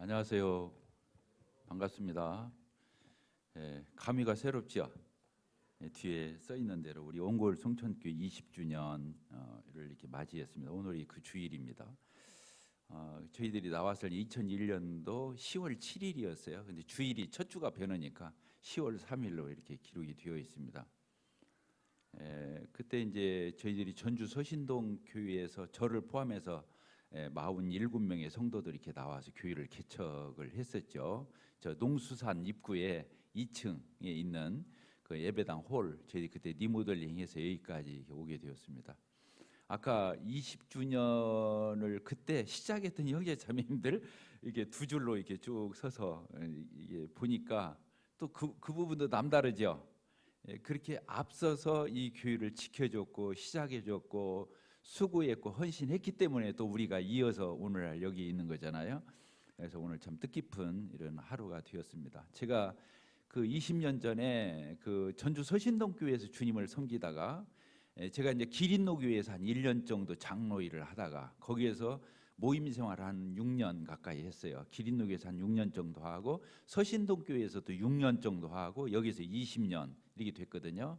안녕하세요. 반갑습니다. 감회가 새롭죠. 뒤에 써 있는 대로 우리 옹골 송천교 20주년을 이렇게 맞이했습니다. 오늘이 그 주일입니다. 저희들이 나왔을 2001년도 10월 7일이었어요. 근데 주일이 첫 주가 변하니까 10월 3일로 이렇게 기록이 되어 있습니다. 그때 이제 저희들이 전주 서신동 교회에서 저를 포함해서 47명의 성도들이 이렇게 나와서 교회를 개척을 했었죠. 저 농수산 입구에 2층에 있는 그 예배당 홀, 저희 그때 리모델링해서 여기까지 오게 되었습니다. 아까 20주년을 그때 시작했던 형제 자매님들 이게 두 줄로 이렇게 쭉 서서 이게 보니까 또 그 부분도 남다르죠. 그렇게 앞서서 이 교회를 지켜줬고 시작해줬고 수고했고 헌신했기 때문에 또 우리가 이어서 오늘날 여기 있는 거잖아요. 그래서 오늘 참 뜻깊은 이런 하루가 되었습니다. 제가 그 20년 전에 그 전주 서신동 교회에서 주님을 섬기다가 제가 이제 기린노 교회에서 한 1년 정도 장로 일을 하다가 거기에서 모임 생활을 한 6년 가까이 했어요. 기린노 교회에서 한 6년 정도 하고 서신동 교회에서도 6년 정도 하고 여기서 20년 이렇게 됐거든요.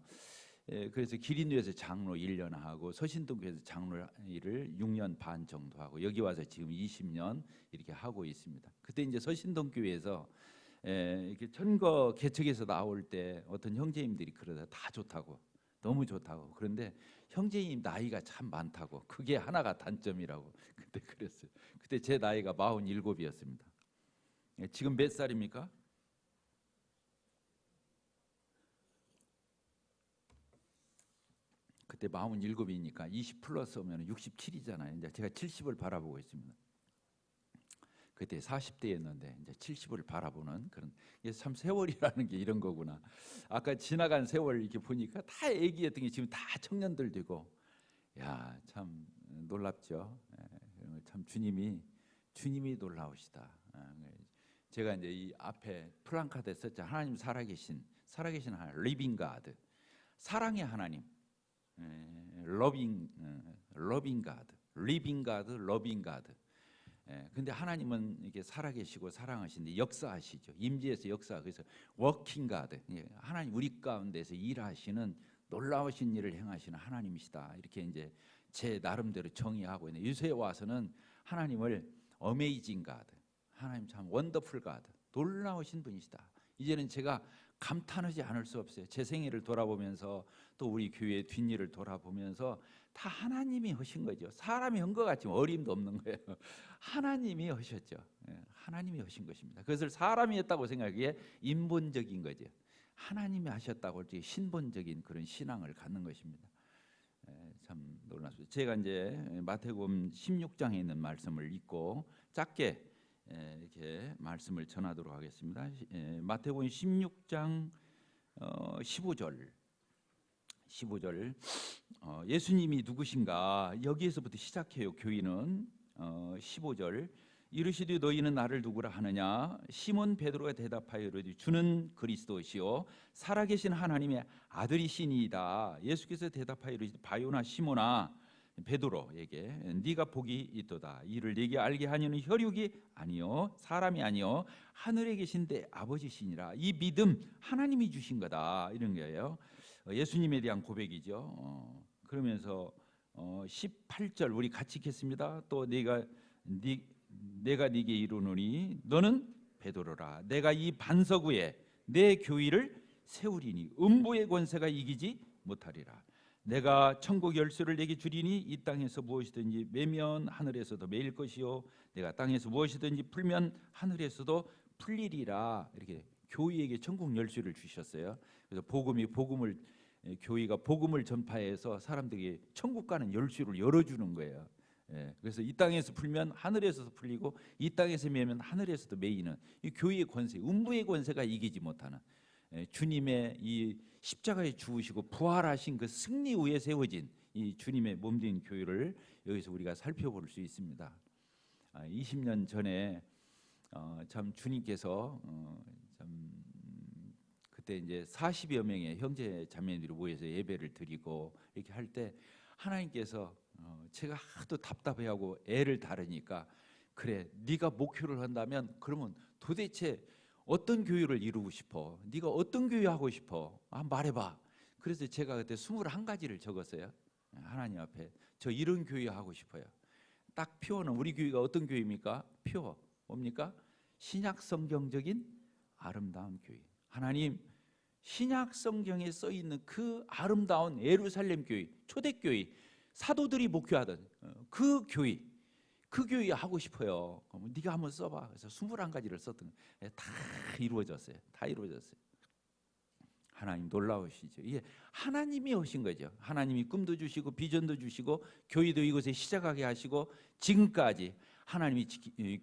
그래서 기린노에서 장로 1년 하고 서신동교에서 장로 일을 6년 반 정도 하고 여기 와서 지금 20년 이렇게 하고 있습니다. 그때 이제 서신동교회에서 이렇게 천거 개척에서 나올 때 어떤 형제님들이 그러다 다 좋다고, 너무 좋다고. 그런데 형제님 나이가 참 많다고, 그게 하나가 단점이라고 그때 그랬어요. 그때 제 나이가 47이었습니다. 지금 몇 살입니까? 그때 47이니까 20 플러스 오면 67이잖아요. 이제 제가 70을 바라보고 있습니다. 그때 40대였는데 이제 70을 바라보는 그런, 이게 참 세월이라는 게 이런 거구나. 아까 지나간 세월 이렇게 보니까 다 애기였던 게 지금 다 청년들 되고, 야, 참 놀랍죠. 참 주님이 놀라우시다. 제가 이제 이 앞에 플랜카드에 썼죠. 하나님 살아계신 하나님, 리빙 가드, 사랑의 하나님. 러빙 가드, 리빙 가드, 러빙 가드. 근데 하나님은 이게 살아계시고 사랑하신데 역사하시죠. 임재에서 역사. 그래서 워킹 가드, 하나님 우리 가운데서 일하시는 놀라우신 일을 행하시는 하나님이시다. 이렇게 이제 제 나름대로 정의하고 있는. 요새 와서는 하나님을 어메이징 가드, 하나님 참 원더풀 가드, 놀라우신 분이시다. 이제는 제가 감탄하지 않을 수 없어요. 제 생애를 돌아보면서 또 우리 교회의 뒷일을 돌아보면서 다 하나님이 하신 거죠. 사람이 한 것 같지만 어림도 없는 거예요. 하나님이 하셨죠. 하나님이 하신 것입니다. 그것을 사람이 했다고 생각하기에 인본적인 거죠. 하나님이 하셨다고 할 때 신본적인 그런 신앙을 갖는 것입니다. 참 놀랐습니다. 제가 이제 마태복음 16장에 있는 말씀을 읽고 짧게 이렇게 말씀을 전하도록 하겠습니다. 마태복음 16장 15절 예수님이 누구신가 여기에서부터 시작해요. 교인은 15절 이르시되 너희는 나를 누구라 하느냐 시몬 베드로가 대답하여 이르되 주는 그리스도시요 살아계신 하나님의 아들이시니이다. 예수께서 대답하여 이르시되 바요나 시몬아 베드로에게 네가 복이 있도다. 이를 네게 알게 하니는 혈육이 아니요 사람이 아니요 하늘에 계신 내 아버지시니라. 이 믿음 하나님이 주신 거다, 이런 거예요. 예수님에 대한 고백이죠. 그러면서 18절 우리 같이 읽겠습니다. 또 내가 네게 이르노니 너는 베드로라. 내가 이 반석 위에 내 교회를 세우리니 음부의 권세가 이기지 못하리라. 내가 천국 열쇠를 내게 주리니 이 땅에서 무엇이든지 매면 하늘에서도 매일 것이요 내가 땅에서 무엇이든지 풀면 하늘에서도 풀리리라. 이렇게 교회에게 천국 열쇠를 주셨어요. 그래서 교회가 복음을 전파해서 사람들에게 천국 가는 열쇠를 열어주는 거예요. 그래서 이 땅에서 풀면 하늘에서도 풀리고 이 땅에서 매면 하늘에서도 매이는 이 교회의 권세, 음부의 권세가 이기지 못하는 주님의 이 십자가에 죽으시고 부활하신 그 승리 위에 세워진 이 주님의 몸된 교회를 여기서 우리가 살펴볼 수 있습니다. 20년 전에 참 주님께서 참 그때 이제 40여 명의 형제 자매들이 모여서 예배를 드리고 이렇게 할 때 하나님께서 제가 하도 답답해하고 애를 다루니까 그래, 네가 목표를 한다면 그러면 도대체 어떤 교회를 이루고 싶어? 네가 어떤 교회 하고 싶어? 말해봐. 그래서 제가 그때 21가지를 적었어요. 하나님 앞에 저 이런 교회 하고 싶어요. 딱 표어는 우리 교회가 어떤 교회입니까? 표어 뭡니까? 신약 성경적인 아름다운 교회. 하나님, 신약 성경에 써 있는 그 아름다운 예루살렘 교회, 초대교회, 사도들이 목회하던 그 교회, 그 교회 하고 싶어요. 네가 한번 써봐. 그래서 21가지를 썼던 거예요. 다 이루어졌어요. 다 이루어졌어요. 하나님 놀라우시죠. 이게 하나님이 오신 거죠. 하나님이 꿈도 주시고 비전도 주시고 교회도 이곳에 시작하게 하시고 지금까지 하나님이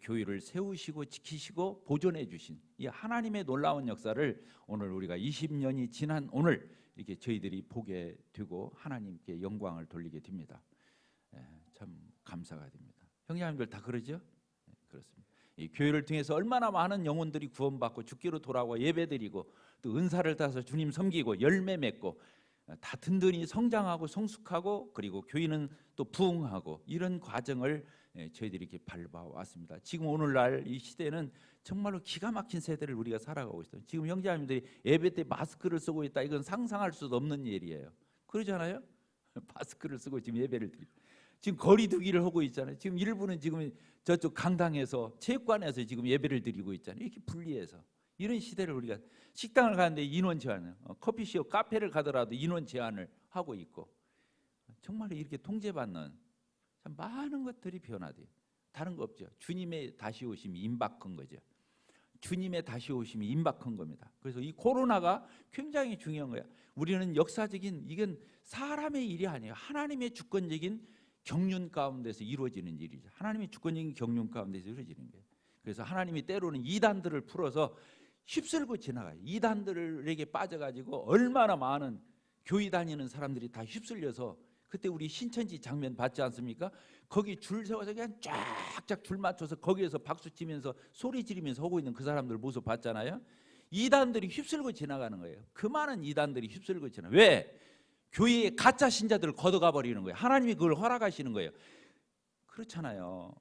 교회를 세우시고 지키시고 보존해 주신 이 하나님의 놀라운 역사를 오늘 우리가 20년이 지난 오늘 이렇게 저희들이 보게 되고 하나님께 영광을 돌리게 됩니다. 참 감사가 됩니다. 형제님들 다 그러죠? 그렇습니다. 이 교회를 통해서 얼마나 많은 영혼들이 구원받고 주께로 돌아오고 예배드리고 또 은사를 따서 주님 섬기고 열매 맺고 다 든든히 성장하고 성숙하고 그리고 교회는 또 부흥하고 이런 과정을 저희들이 이렇게 밟아왔습니다. 지금 오늘날 이 시대는 정말로 기가 막힌 세대를 우리가 살아가고 있어요. 지금 형제자매들이 예배 때 마스크를 쓰고 있다, 이건 상상할 수도 없는 일이에요. 그러잖아요. 마스크를 쓰고 지금 예배를 드리고 지금 거리두기를 하고 있잖아요. 지금 일부는 지금 저쪽 강당에서 체육관에서 지금 예배를 드리고 있잖아요. 이렇게 분리해서 이런 시대를 우리가 식당을 가는데 인원 제한을, 커피숍, 카페를 가더라도 인원 제한을 하고 있고 정말로 이렇게 통제받는 참 많은 것들이 변화돼요. 다른 거 없죠. 주님의 다시 오심이 임박한 거죠. 주님의 다시 오심이 임박한 겁니다. 그래서 이 코로나가 굉장히 중요한 거예요. 우리는 역사적인 이건 사람의 일이 아니에요. 하나님의 주권적인 경륜 가운데서 이루어지는 일이죠. 하나님의 주권적인 경륜 가운데서 이루어지는 거예요. 그래서 하나님이 때로는 이단들을 풀어서 휩쓸고 지나가요. 이단들에게 빠져가지고 얼마나 많은 교회 다니는 사람들이 다 휩쓸려서 그때 우리 신천지 장면 봤지 않습니까? 거기 줄 세워서 그냥 쫙쫙 줄 맞춰서 거기에서 박수 치면서 소리 지르면서 하고 있는 그 사람들 모습 봤잖아요. 이단들이 휩쓸고 지나가는 거예요. 그 많은 이단들이 휩쓸고 지나가요. 왜? 교회의 가짜 신자들을 걷어가 버리는 거예요. 하나님이 그걸 허락하시는 거예요. 그렇잖아요.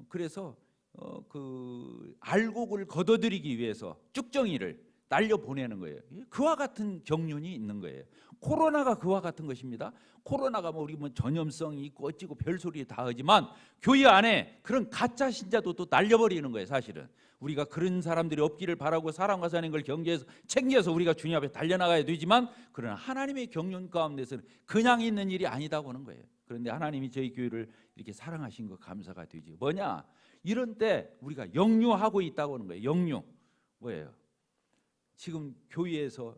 그래서 그 알곡을 걷어들이기 위해서 쭉정이를 날려보내는 거예요. 그와 같은 경륜이 있는 거예요. 코로나가 그와 같은 것입니다. 코로나가 우리 전염성이 있고 어찌고 별소리 다 하지만 교회 안에 그런 가짜 신자도 또 날려버리는 거예요. 사실은 우리가 그런 사람들이 없기를 바라고 사랑과 사는 걸 경계해서 챙겨서 우리가 주님 앞에 달려나가야 되지만 그러나 하나님의 경륜 가운데서는 그냥 있는 일이 아니다고 하는 거예요. 그런데 하나님이 저희 교회를 이렇게 사랑하신 거 감사가 되지. 뭐냐? 이런 때 우리가 역류하고 있다고 하는 거예요. 역류. 뭐예요? 지금 교회에서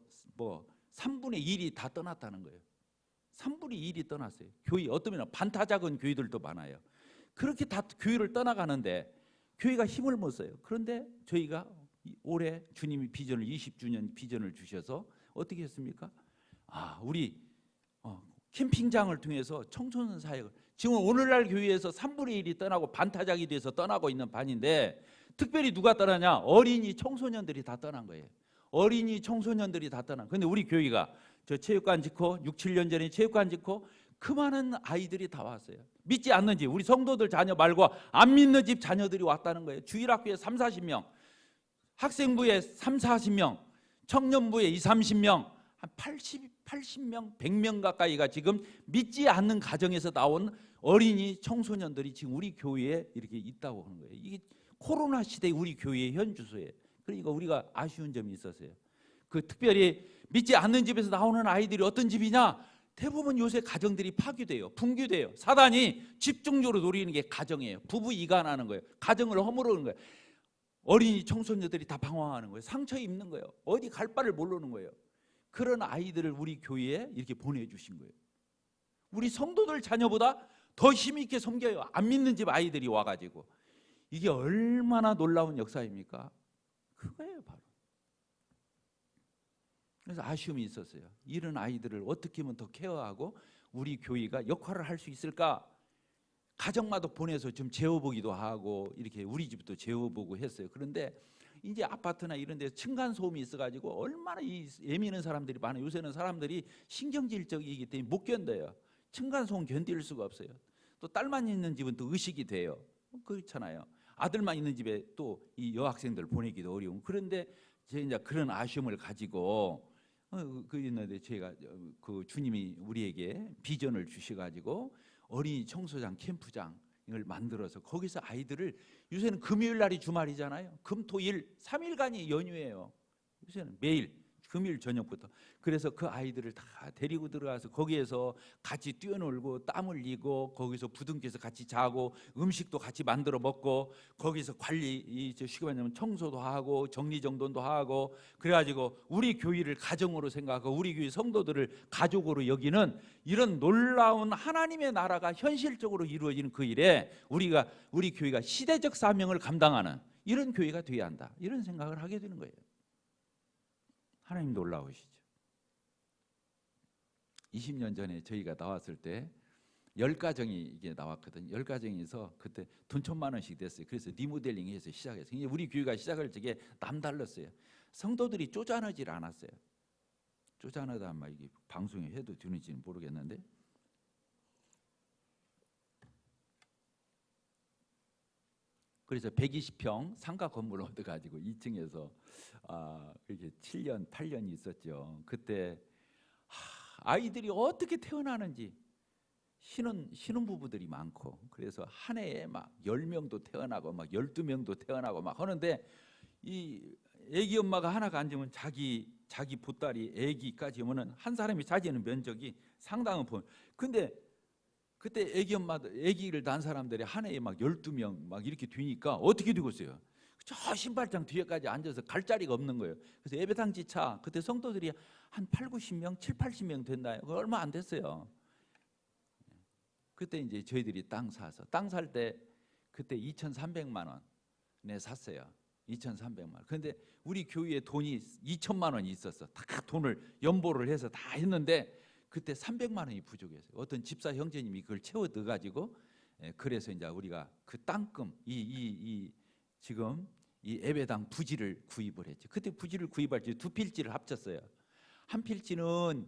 3분의 1이 다 떠났다는 거예요. 3분의 1이 떠났어요. 교회 어쩌면 반타작은 교회들도 많아요. 그렇게 다 교회를 떠나가는데 교회가 힘을 못 써요. 그런데 저희가 올해 주님이 비전을 20주년 비전을 주셔서 어떻게 했습니까? 우리 캠핑장을 통해서 청소년 사역을 지금 오늘날 교회에서 3분의 1이 떠나고 반타작이 돼서 떠나고 있는 반인데 특별히 누가 떠나냐? 어린이 청소년들이 다 떠난 거예요. 어린이 청소년들이 다 떠난. 근데 우리 교회가 저 체육관 짓고 6, 7년 전에 체육관 짓고 그 많은 아이들이 다 왔어요. 믿지 않는 집, 우리 성도들 자녀 말고 안 믿는 집 자녀들이 왔다는 거예요. 주일학교에 3, 40명, 학생부에 3, 40명, 청년부에 2, 30명, 한 80명, 100명 가까이가 지금 믿지 않는 가정에서 나온 어린이 청소년들이 지금 우리 교회에 이렇게 있다고 하는 거예요. 이게 코로나 시대 우리 교회의 현 주소예요. 그러니까 우리가 아쉬운 점이 있었어요. 그 특별히 믿지 않는 집에서 나오는 아이들이 어떤 집이냐? 대부분 요새 가정들이 파괴돼요. 분규돼요. 사단이 집중적으로 노리는 게 가정이에요. 부부 이간하는 거예요. 가정을 허물어는 거예요. 어린이 청소년들이 다 방황하는 거예요. 상처 입는 거예요. 어디 갈 바를 모르는 거예요. 그런 아이들을 우리 교회에 이렇게 보내주신 거예요. 우리 성도들 자녀보다 더 힘있게 섬겨요. 안 믿는 집 아이들이 와가지고. 이게 얼마나 놀라운 역사입니까? 그거예요 바로. 그래서 아쉬움이 있었어요. 이런 아이들을 어떻게 하면 더 케어하고 우리 교회가 역할을 할 수 있을까? 가정마다 보내서 좀 재워보기도 하고 이렇게 우리 집도 재워보고 했어요. 그런데 이제 아파트나 이런 데서 층간소음이 있어가지고 얼마나 이 예민한 사람들이 많아요. 요새는 사람들이 신경질적이기 때문에 못 견뎌요. 층간소음 견딜 수가 없어요. 또 딸만 있는 집은 또 의식이 돼요. 그렇잖아요. 아들만 있는 집에 또 이 여학생들 보내기도 어려운. 그런데 제가 이제 그런 아쉬움을 가지고 그 있는데 제가 그 주님이 우리에게 비전을 주셔가지고 어린이 청소장 캠프장을 만들어서 거기서 아이들을, 요새는 금요일 날이 주말이잖아요. 금토일 3일간이 연휴예요. 요새는 매일 금요일 저녁부터. 그래서 그 아이들을 다 데리고 들어가서 거기에서 같이 뛰어놀고 땀 흘리고 거기서 부둥켜서 같이 자고 음식도 같이 만들어 먹고 거기서 관리, 쉽게 말하면 청소도 하고 정리정돈도 하고, 그래가지고 우리 교회를 가정으로 생각하고 우리 교회 성도들을 가족으로 여기는 이런 놀라운 하나님의 나라가 현실적으로 이루어지는 그 일에 우리 교회가 시대적 사명을 감당하는 이런 교회가 되어야 한다, 이런 생각을 하게 되는 거예요. 하나님 놀라우시죠. 20년 전에 저희가 나왔을 때 10가정이 이게 나왔거든요. 10가정에서 그때 돈 1,000만 원씩 됐어요. 그래서 리모델링 해서 시작했어요. 우리 교회가 시작할 적에 남달랐어요. 성도들이 쪼잔하지 않았어요. 쪼잔하다 아마 이게 방송에 해도 되는지는 모르겠는데, 그래서 120평 상가 건물을 얻어가지고 2층에서 이렇게 7년 8년이 있었죠. 그때 아이들이 어떻게 태어나는지, 신혼부부들이 많고, 그래서 한 해에 막 10명도 태어나고 막 12명도 태어나고 막 하는데, 이 애기 엄마가 하나가 앉으면 자기 보따리 애기까지 오면은 한 사람이 차지하는 면적이 상당한 편. 근데 그때 애기 엄마들, 애기를 낳은 사람들이 한 해에 막 12명 막 이렇게 되니까 어떻게 되겠어요? 저 신발장 뒤에까지 앉아서 갈 자리가 없는 거예요. 그래서 예배당지 차, 그때 성도들이 한 8, 90명, 7, 80명 됐나요? 얼마 안 됐어요. 그때 이제 저희들이 땅 사서, 땅 살 때 그때 2,300만 원에 샀어요. 2,300만 원. 그런데 우리 교회에 돈이 2천만 원이 있었어. 다 돈을 연보를 해서 다 했는데 그때 300만 원이 부족했어요. 어떤 집사 형제님이 그걸 채워 넣어 가지고, 그래서 이제 우리가 그 땅금 지금 이 예배당 부지를 구입을 했죠. 그때 부지를 구입할 때 두 필지를 합쳤어요. 한 필지는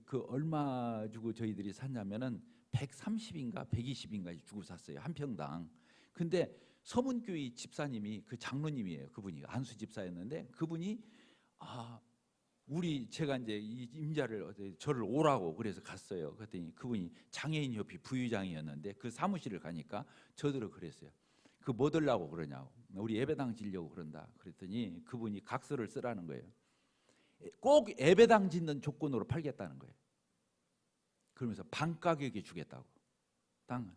그 얼마 주고 저희들이 샀냐면은 130인가 120인가 주고 샀어요. 한 평당. 근데 서문교회 집사님이, 그 장로님이에요. 그분이 안수 집사였는데, 그분이 제가 이제 이 임자를 저를 오라고 그래서 갔어요. 그랬더니 그분이 장애인협회 부의장이었는데 그 사무실을 가니까 저더러 그랬어요. 그 뭐 들라고 그러냐고. 우리 예배당 지려고 그런다. 그랬더니 그분이 각서를 쓰라는 거예요. 꼭 예배당 짓는 조건으로 팔겠다는 거예요. 그러면서 반 가격에 주겠다고, 땅을.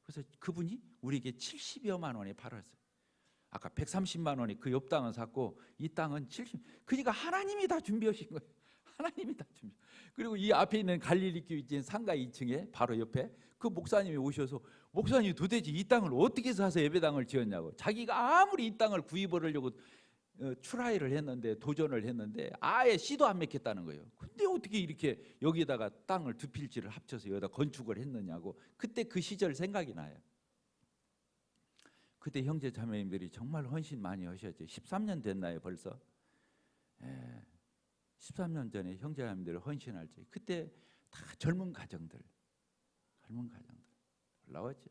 그래서 그분이 우리에게 70여만 원에 팔았어요. 아까 130만 원에 그 옆 땅은 샀고 이 땅은 70. 그러니까 하나님이 다 준비하신 거예요. 하나님이 다 준비. 그리고 이 앞에 있는 갈릴리 교회 있는 상가 2층에 바로 옆에 그 목사님이 오셔서, 목사님 도대체 이 땅을 어떻게 사서 예배당을 지었냐고. 자기가 아무리 이 땅을 구입을 하려고 트라이를 했는데, 도전을 했는데 아예 씨도 안 맺겠다는 거예요. 근데 어떻게 이렇게 여기다가 땅을 두 필지를 합쳐서 여기다 건축을 했느냐고. 그때 그 시절 생각이 나요. 그때 형제 자매님들이 정말 헌신 많이 하셨죠. 13년 됐나요 벌써? 13년 전에 형제 자매님들 헌신할 때 그때 다 젊은 가정들 올라왔죠.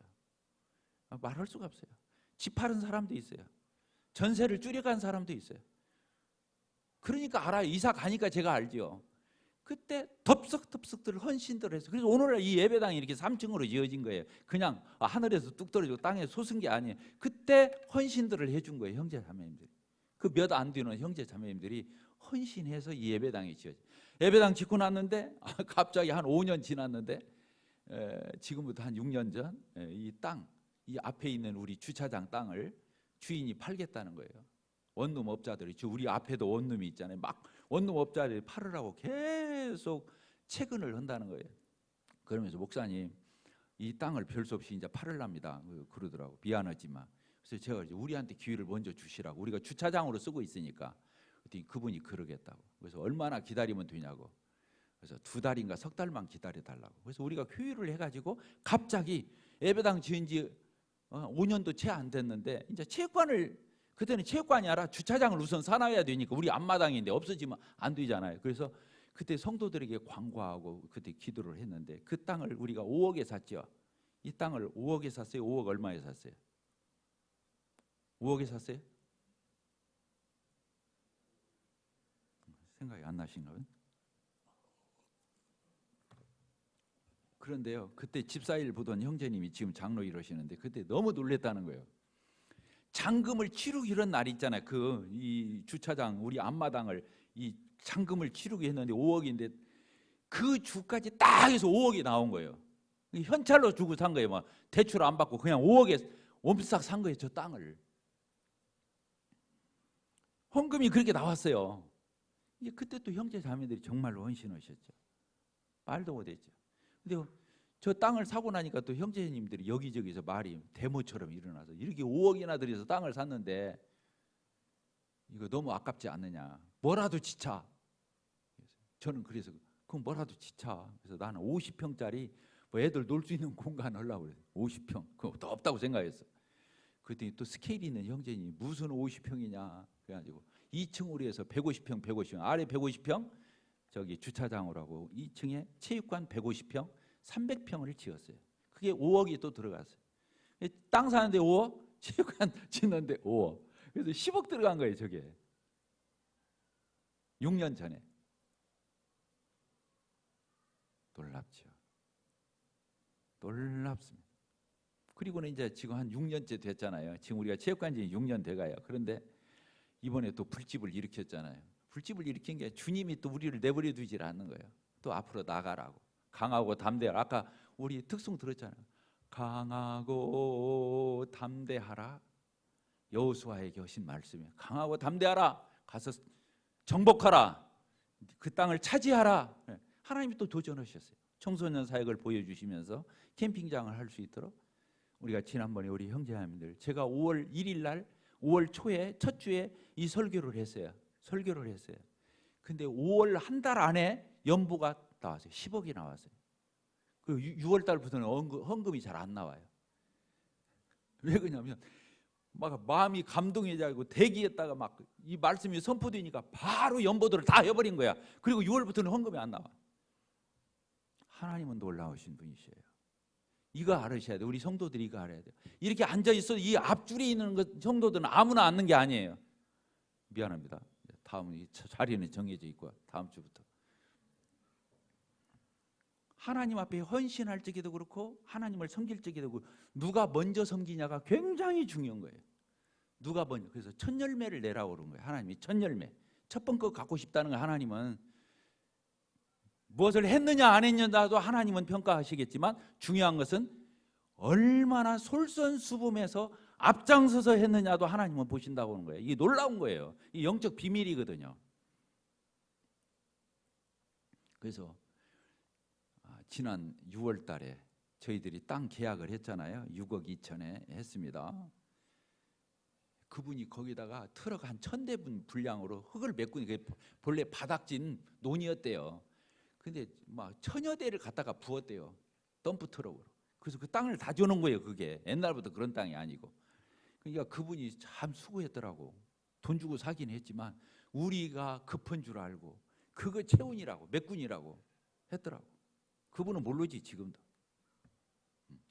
말할 수가 없어요. 집 팔은 사람도 있어요. 전세를 줄여간 사람도 있어요. 그러니까 알아요. 이사 가니까 제가 알죠. 그때 덥석덥석들 헌신들 해서, 그래서 오늘날 이 예배당이 이렇게 3층으로 이어진 거예요. 그냥 하늘에서 뚝 떨어지고 땅에 솟은 게 아니에요. 그때 헌신들을 해준 거예요. 형제 자매님들이. 그 몇 안 되는 형제 자매님들이 헌신해서 이 예배당이 지어져. 예배당 짓고 났는데 갑자기 한 5년 지났는데, 지금부터 한 6년 전 이 땅, 이 앞에 있는 우리 주차장 땅을 주인이 팔겠다는 거예요. 원룸업자들이, 우리 앞에도 원룸이 있잖아요. 막 원룸업자들이 팔으라고 계속 채근을 한다는 거예요. 그러면서 목사님 이 땅을 별 수 없이 이제 팔으랍니다 그러더라고. 미안하지만. 그래서 제가 이제 우리한테 기회를 먼저 주시라고, 우리가 주차장으로 쓰고 있으니까. 그랬더니 그분이 그러겠다고. 그래서 얼마나 기다리면 되냐고. 그래서 2달인가 석 달만 기다려 달라고. 그래서 우리가 회의를 해가지고 갑자기 예배당 지은 지 5년도 채 안 됐는데, 이제 체육관을, 그때는 체육관이 아니라 주차장을 우선 사놔야 되니까, 우리 앞마당인데 없어지면 안 되잖아요. 그래서 그때 성도들에게 광고하고 그때 기도를 했는데, 그 땅을 우리가 5억에 샀죠. 이 땅을 5억에 샀어요. 5억 얼마에 샀어요? 5억에 샀어요? 생각이 안 나신가 봐요. 그런데요, 그때 집사일 보던 형제님이 지금 장로 이러시는데 그때 너무 놀랬다는 거예요. 잔금을 치르고 이런 날이 있잖아요. 이 주차장 우리 앞마당을 이 잔금을 치르고 했는데 5억인데 그 주까지 딱 해서 5억이 나온 거예요. 현찰로 주고 산 거예요. 막 대출 안 받고 그냥 5억에 옴싹 산 거예요. 저 땅을. 헌금이 그렇게 나왔어요. 이제 그때 또 형제 자매들이 정말로 헌신하셨죠. 말도 못했죠. 근데 저 땅을 사고 나니까 또 형제님들이 여기저기서 말이 데모처럼 일어나서 이렇게 5억이나 들여서 땅을 샀는데 이거 너무 아깝지 않느냐. 뭐라도 지차. 저는 그래서 그럼 뭐라도 지차. 그래서 나는 50평짜리 뭐 애들 놀 수 있는 공간 하려고 그래요. 50평. 그거 더 없다고 생각했어. 그랬더니 또 스케일이 있는 형제님이 무슨 50평이냐. 그래가지고 2층으로 해서 150평, 150평. 아래 150평, 저기 주차장으로 하고 2층에 체육관 150평, 300평을 지었어요. 그게 5억이 또 들어갔어요. 땅 사는데 5억, 체육관 짓는데 5억. 그래서 10억 들어간 거예요, 저게. 6년 전에. 놀랍죠. 놀랍습니다. 그리고는 이제 지금 한 6년째 됐잖아요. 지금 우리가 체육관 지은 6년 돼가요. 그런데 이번에 또 불집을 일으켰잖아요. 불집을 일으킨 게 주님이 또 우리를 내버려 두질 않는 거예요. 또 앞으로 나가라고. 강하고 담대하라. 아까 우리 특송 들었잖아요. 강하고 담대하라. 여호수아에게 하신 말씀이에요. 강하고 담대하라. 가서 정복하라. 그 땅을 차지하라. 하나님이 또 도전하셨어요. 청소년 사역을 보여주시면서 캠핑장을 할 수 있도록 우리가 지난번에 우리 형제자매들 제가 5월 1일 날 5월 초에 첫 주에 이 설교를 했어요. 근데 5월 한 달 안에 연보가 나왔어요. 10억이 나왔어요. 그 6월 달부터는 헌금이 잘 안 나와요. 왜 그러냐면 막 마음이 감동해지고 대기했다가 막 이 말씀이 선포되니까 바로 연보들을 다 해버린 거야. 그리고 6월부터는 헌금이 안 나와. 하나님은 놀라우신 분이셔요. 이거 알으셔야 돼요. 우리 성도들이 이거 알아야 돼요. 이렇게 앉아있어 이 앞줄에 있는 성도들은 아무나 앉는 게 아니에요. 미안합니다. 다음 이 자리는 정해져 있고 다음 주부터 하나님 앞에 헌신할 적에도 그렇고 하나님을 섬길 적에도 그렇고 누가 먼저 섬기냐가 굉장히 중요한 거예요. 누가 먼저. 그래서 첫 열매를 내라고 그런 거예요. 하나님이 첫 열매. 첫 번 거 갖고 싶다는 거 하나님은 무엇을 했느냐 안 했느냐도 하나님은 평가하시겠지만 중요한 것은 얼마나 솔선수범해서 앞장서서 했느냐도 하나님은 보신다고 하는 거예요. 이게 놀라운 거예요. 이 영적 비밀이거든요. 그래서 지난 6월 달에 저희들이 땅 계약을 했잖아요. 6억 2천에 했습니다. 그분이 거기다가 트럭 한 1000대분 분량으로 흙을 메꾸니 그게 본래 바닥진 논이었대요. 근데 막 1000여 대를 갖다가 부었대요. 덤프 트럭으로. 그래서 그 땅을 다 줘놓은 거예요. 그게 옛날부터 그런 땅이 아니고. 그러니까 그분이 참 수고했더라고. 돈 주고 사긴 했지만 우리가 급한 줄 알고 그거 채운이라고 메꾼이라고 했더라고. 그분은 모르지 지금도.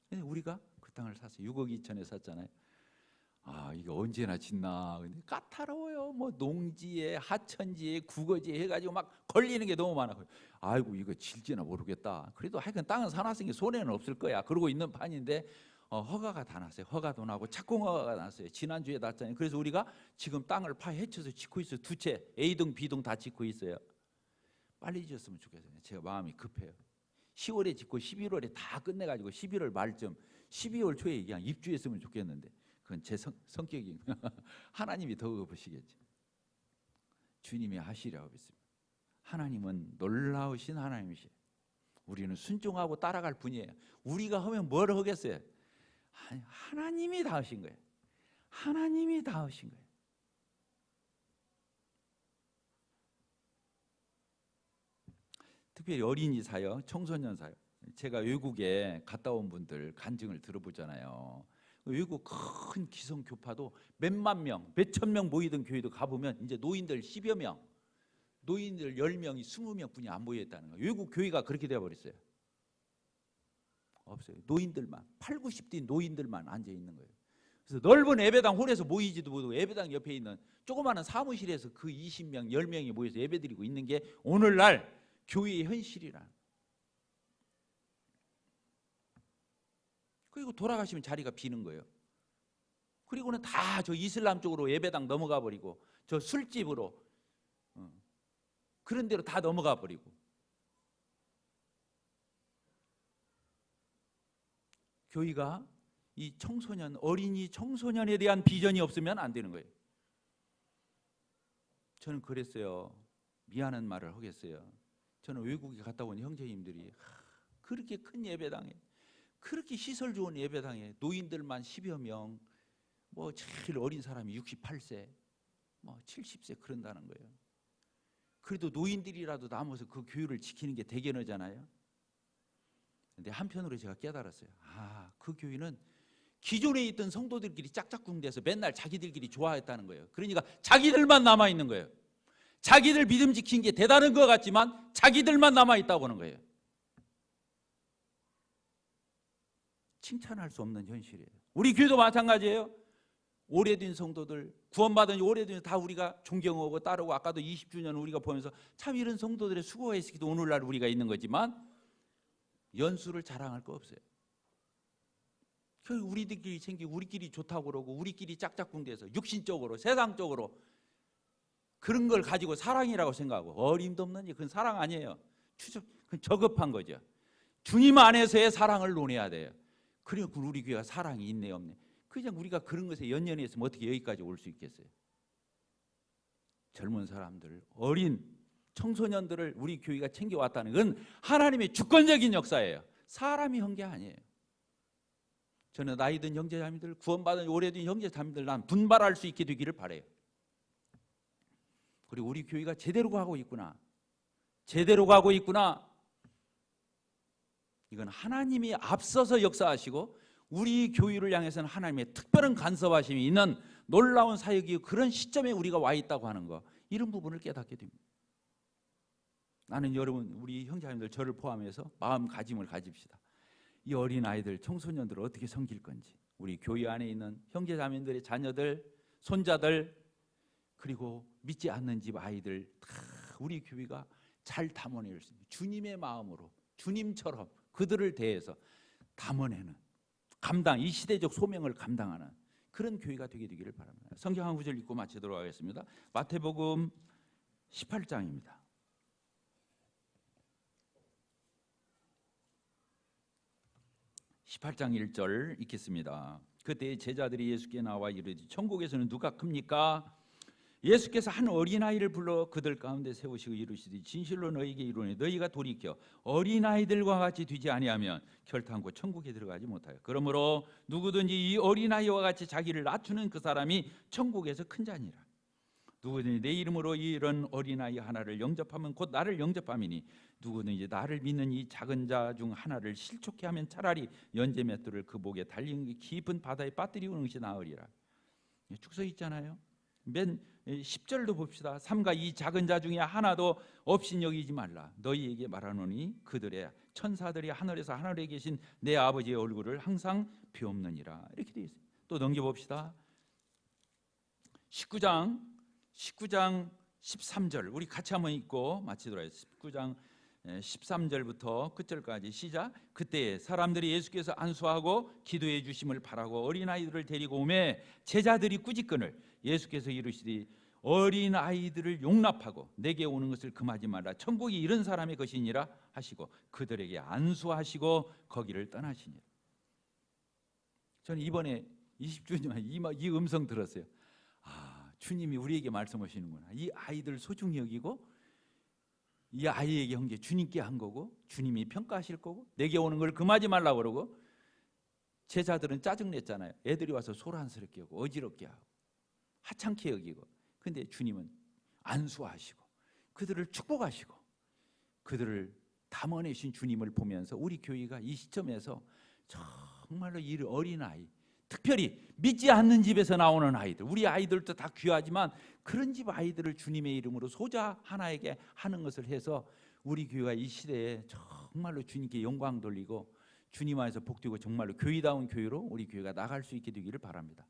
근데 우리가 그 땅을 샀어요. 6억 2천에 샀잖아요. 이게 언제나 짓나. 근데 까다로워요. 뭐 농지에 하천지에 국어지에 해가지고 막 걸리는 게 너무 많아. 아이고 이거 질지나 모르겠다. 그래도 하여간 땅은 사놨으니 손해는 없을 거야. 그러고 있는 판인데 허가가 다 났어요. 허가도 나고 착공 허가가 났어요. 지난주에 났잖아요. 그래서 우리가 지금 땅을 파헤쳐서 짓고 있어요. 두 채 A동 B동 다 짓고 있어요. 빨리 지었으면 좋겠어요. 제가 마음이 급해요. 10월에 짓고 11월에 다 끝내가지고 11월 말쯤 12월 초에 그냥 입주했으면 좋겠는데 그건 제 성격이 하나님이 더 보시겠죠. 주님이 하시라고 믿습니다. 하나님은 놀라우신 하나님이시에요. 우리는 순종하고 따라갈 뿐이에요. 우리가 하면 뭘 하겠어요? 하나님이 다 하신 거예요. 하나님이 다 하신 거예요. 특별히 어린이 사역, 청소년 사역. 제가 외국에 갔다 온 분들 간증을 들어보잖아요. 외국 큰 기성 교파도 몇만 명, 몇천 명 모이던 교회도 가보면 이제 노인들 10여 명, 노인들 10명이 20명 뿐이 안 모여있다는 거예요. 외국 교회가 그렇게 되어버렸어요. 없어요. 노인들만 8, 90대 노인들만 앉아 있는 거예요. 그래서 넓은 예배당 홀에서 모이지도 못하고 예배당 옆에 있는 조그마한 사무실에서 그 20명, 10명이 모여서 예배드리고 있는 게 오늘날 교회의 현실이라. 그리고 돌아가시면 자리가 비는 거예요. 그리고는 다 저 이슬람 쪽으로 예배당 넘어가 버리고 저 술집으로 그런 데로 다 넘어가 버리고. 교회가 이 청소년, 어린이 청소년에 대한 비전이 없으면 안 되는 거예요. 저는 그랬어요. 미안한 말을 하겠어요. 저는 외국에 갔다 온 형제님들이 그렇게 큰 예배당에, 그렇게 시설 좋은 예배당에 노인들만 10여 명, 뭐 제일 어린 사람이 68세, 뭐 70세 그런다는 거예요. 그래도 노인들이라도 남아서 그 교회를 지키는 게 대견하잖아요. 근데 한편으로 제가 깨달았어요. 그 교회는 기존에 있던 성도들끼리 짝짝꿍돼서 맨날 자기들끼리 좋아했다는 거예요. 그러니까 자기들만 남아있는 거예요. 자기들 믿음 지킨 게 대단한 것 같지만 자기들만 남아있다고 하는 거예요. 칭찬할 수 없는 현실이에요. 우리 교회도 마찬가지예요. 오래된 성도들, 구원받은 오래된 다 우리가 존경하고 따르고, 아까도 20주년 우리가 보면서 참 이런 성도들의 수고가 있었기도 오늘날 우리가 있는 거지만 연수를 자랑할 거 없어요. 우리들끼리 챙기고 우리끼리 좋다고 그러고 우리끼리 짝짝꿍돼서 육신적으로 세상적으로 그런 걸 가지고 사랑이라고 생각하고, 어림도 없는 일, 그건 사랑 아니에요. 그건 저급한 거죠. 주님 안에서의 사랑을 논해야 돼요. 그래야 우리 교회가 사랑이 있네 없네. 그냥 우리가 그런 것에 연연해서 어떻게 여기까지 올 수 있겠어요. 젊은 사람들, 어린 청소년들을 우리 교회가 챙겨왔다는 건 하나님의 주권적인 역사예요. 사람이 한 게 아니에요. 저는 나이 든 형제자매들, 구원받은 오래된 형제자매들, 난 분발할 수 있게 되기를 바라요. 그리고 우리 교회가 제대로 가고 있구나, 제대로 가고 있구나. 이건 하나님이 앞서서 역사하시고 우리 교회를 향해서는 하나님의 특별한 간섭하심이 있는 놀라운 사역이 그런 시점에 우리가 와 있다고 하는 거, 이런 부분을 깨닫게 됩니다. 나는 여러분, 우리 형제자매들 저를 포함해서 마음가짐을 가집시다. 이 어린아이들, 청소년들을 어떻게 섬길 건지, 우리 교회 안에 있는 형제자매들의 자녀들, 손자들, 그리고 믿지 않는 집 아이들 다 우리 교회가 잘 담아낼 수 있는, 주님의 마음으로 주님처럼 그들을 대해서 담아내는, 이 시대적 소명을 감당하는 그런 교회가 되기를 바랍니다. 성경 한 구절 읽고 마치도록 하겠습니다. 마태복음 18장입니다. 18장 1절 읽겠습니다. 그때 제자들이 예수께 나와 이르되 천국에서는 누가 큽니까? 예수께서 한 어린아이를 불러 그들 가운데 세우시고 이르시되 진실로 너희에게 이르노니 너희가 돌이켜 어린아이들과 같이 되지 아니하면 결탄코 천국에 들어가지 못하여. 그러므로 누구든지 이 어린아이와 같이 자기를 낮추는 그 사람이 천국에서 큰 자니라. 누구든지 내 이름으로 이런 어린아이 하나를 영접하면 곧 나를 영접함이니 누구든지 나를 믿는 이 작은 자 중 하나를 실족해 하면 차라리 연재 맷돌을 그 목에 달린 깊은 바다에 빠뜨리는 것이 나으리라. 쭉 써 있잖아요. 맨 10절도 봅시다. 삼가 이 작은 자 중에 하나도 없인 여기지 말라. 너희에게 말하노니 그들의 천사들이 하늘에서 하늘에 계신 내 아버지의 얼굴을 항상 비옵느니라. 이렇게 되어 있어요. 또 넘겨봅시다. 19장 13절 우리 같이 한번 읽고 마치도록 하겠습니다. 19장 13절부터 끝절까지 시작. 그때 사람들이 예수께서 안수하고 기도해 주심을 바라고 어린아이들을 데리고 오매 제자들이 꾸짖거늘 예수께서 이르시되 어린아이들을 용납하고 내게 오는 것을 금하지 말라. 천국이 이런 사람의 것이니라 하시고 그들에게 안수하시고 거기를 떠나시니라. 저는 이번에 20주년 이 음성 들었어요. 주님이 우리에게 말씀하시는구나. 이 아이들 소중히 여기고 이 아이에게 한 게 주님께 한 거고 주님이 평가하실 거고 내게 오는 걸 금하지 말라고 그러고, 제자들은 짜증냈잖아요. 애들이 와서 소란스럽게 하고 어지럽게 하고 하찮게 여기고, 근데 주님은 안수하시고 그들을 축복하시고 그들을 담아내신 주님을 보면서 우리 교회가 이 시점에서 정말로 이 어린아이, 특별히 믿지 않는 집에서 나오는 아이들, 우리 아이들도 다 귀하지만 그런 집 아이들을 주님의 이름으로 소자 하나에게 하는 것을 해서 우리 교회가 이 시대에 정말로 주님께 영광 돌리고 주님 안에서 복되고 정말로 교회다운 교회로 우리 교회가 나갈 수 있게 되기를 바랍니다.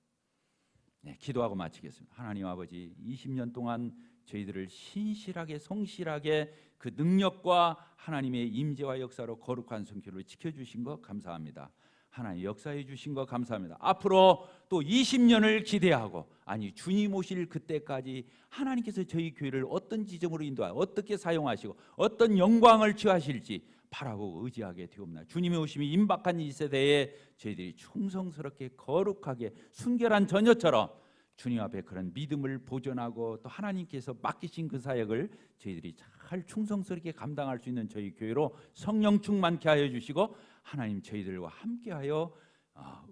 네, 기도하고 마치겠습니다. 하나님 아버지, 20년 동안 저희들을 신실하게 성실하게 그 능력과 하나님의 임재와 역사로 거룩한 성교를 지켜주신 것 감사합니다. 하나님 역사해 주신 것 감사합니다. 앞으로 또 20년을 기대하고, 아니 주님 오실 그때까지 하나님께서 저희 교회를 어떤 지점으로 인도하여 어떻게 사용하시고 어떤 영광을 취하실지 바라보고 의지하게 되옵나다. 주님의 오심이 임박한 이 세대에 저희들이 충성스럽게 거룩하게 순결한 처녀처럼 주님 앞에 그런 믿음을 보존하고, 또 하나님께서 맡기신 그 사역을 저희들이 잘 충성스럽게 감당할 수 있는 저희 교회로 성령 충만케 하여 주시고, 하나님 저희들과 함께하여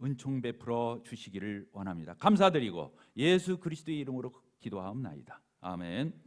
은총 베풀어 주시기를 원합니다. 감사드리고 예수 그리스도의 이름으로 기도하옵나이다. 아멘.